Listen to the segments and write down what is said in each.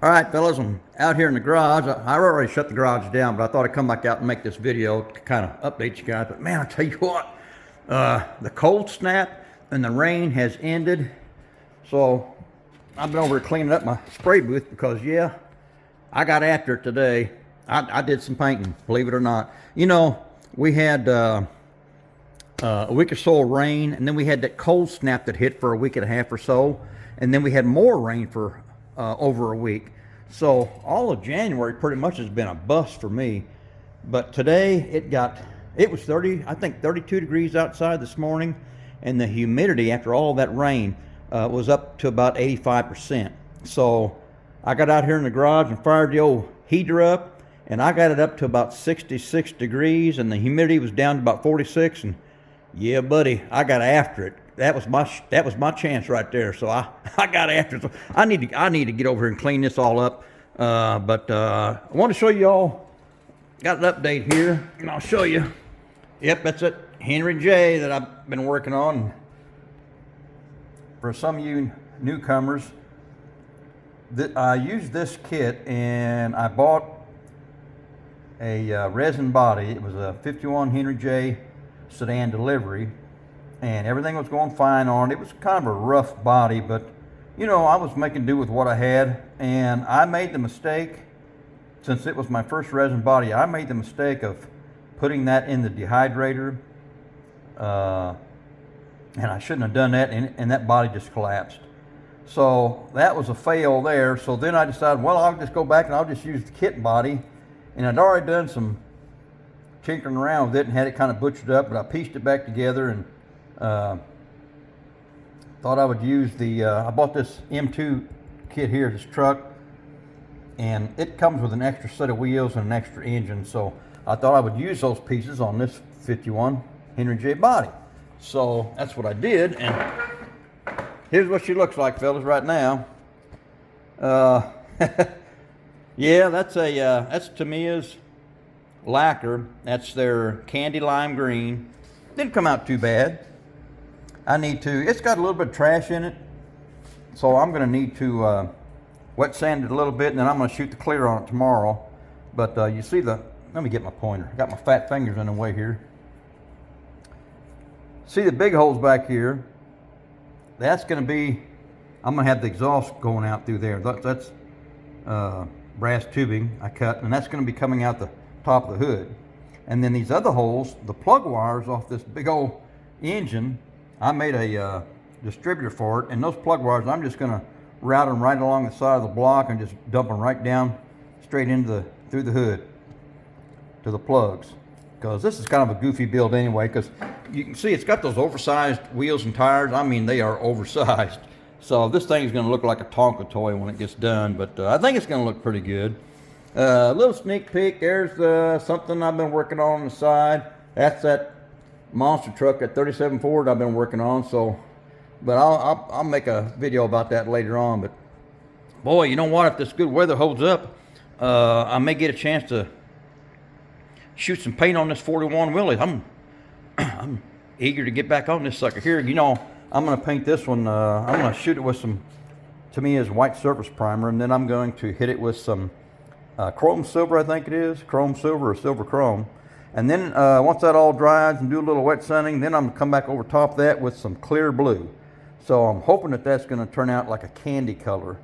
All right, fellas, I'm out here in the garage. I already shut the garage down, but I thought I'd come back out and make this video to kind of update you guys. But man, I tell you what, the cold snap and the rain has ended. So I've been over here cleaning up my spray booth because, yeah, I got after it today. I did some painting, believe it or not. You know, we had a week or so of rain, and then we had that cold snap that hit for a week and a half or so, and then we had more rain for over a week. So all of January pretty much has been a bust for me. But today it was 32 degrees outside this morning, and the humidity after all that rain was up to about 85%. So I got out here in the garage and fired the old heater up, and I got it up to about 66 degrees, and the humidity was down to about 46. And yeah, buddy, I got after it. That was my chance right there. So I got after it. So I need to get over here and clean this all up. But I want to show you all. Got an update here, and I'll show you. Yep, that's it, Henry J that I've been working on. For some of you newcomers, I used this kit, and I bought a resin body. It was a 51 Henry J sedan delivery, and everything was going fine on it. It was kind of a rough body, but you know, I was making do with what I had, and I made the mistake, since it was my first resin body, I made the mistake of putting that in the dehydrator, and I shouldn't have done that, and that body just collapsed. So that was a fail there. So then I decided, well, I'll just go back and I'll just use the kit body, and I'd already done some tinkering around with it and had it kind of butchered up, but I pieced it back together and thought I would use I bought this M2 kit here, this truck, and it comes with an extra set of wheels and an extra engine, so I thought I would use those pieces on this 51 Henry J body. So that's what I did, and here's what she looks like, fellas, right now. Yeah, that's Tamiya's lacquer. That's their candy lime green. Didn't come out too bad. It's got a little bit of trash in it, so I'm going to need to wet sand it a little bit, and then I'm going to shoot the clear on it tomorrow. But you see let me get my pointer. I got my fat fingers in the way here. See the big holes back here? That's going to be, I'm going to have the exhaust going out through there. That's brass tubing I cut, and that's going to be coming out the top of the hood. And then these other holes, the plug wires off this big old engine, I made a distributor for it, and those plug wires, I'm just going to route them right along the side of the block and just dump them right down straight through the hood to the plugs. Because this is kind of a goofy build anyway, because you can see it's got those oversized wheels and tires. I mean, they are oversized. So this thing is going to look like a Tonka toy when it gets done, but I think it's going to look pretty good. A little sneak peek, there's something I've been working on the side. That's that monster truck, that 37 Ford I've been working on. So, but I'll make a video about that later on. But boy, you know what, if this good weather holds up, I may get a chance to shoot some paint on this 41 Willys. I'm eager to get back on this sucker here. You know, I'm going to paint this one. I'm going to shoot it with some Tamiya's white surface primer, and then I'm going to hit it with some chrome silver, I think it is, chrome silver or silver chrome. And then once that all dries and do a little wet sanding, then I'm going to come back over top of that with some clear blue. So I'm hoping that that's going to turn out like a candy color.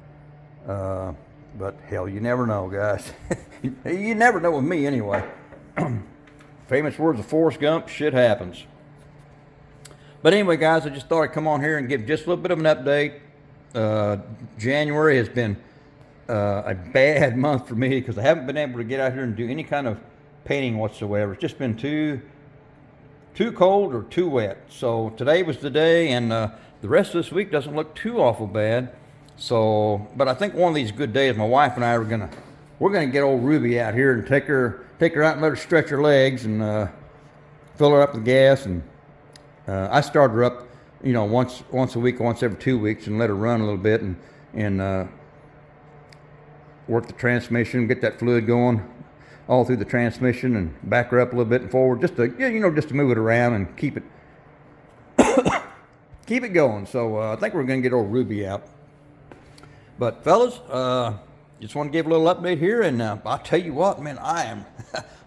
But hell, you never know, guys. You never know with me anyway. Famous words of Forrest Gump, shit happens. But anyway, guys, I just thought I'd come on here and give just a little bit of an update. January has been a bad month for me because I haven't been able to get out here and do any kind of painting whatsoever. It's just been too cold or too wet. So today was the day, and the rest of this week doesn't look too awful bad. So, but I think one of these good days, my wife and I are we're gonna get old Ruby out here and take her out and let her stretch her legs and fill her up with gas. And I start her up, you know, once a week, once every 2 weeks, and let her run a little bit and work the transmission, get that fluid going all through the transmission, and back her up a little bit and forward, just to move it around and keep it going. So I think we're going to get old Ruby out. But fellas, just want to give a little update here, and I'll tell you what, man, I am,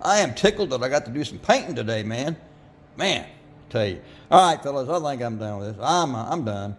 I am tickled that I got to do some painting today, man. Man, I tell you. All right, fellas, I think I'm done with this. I'm done.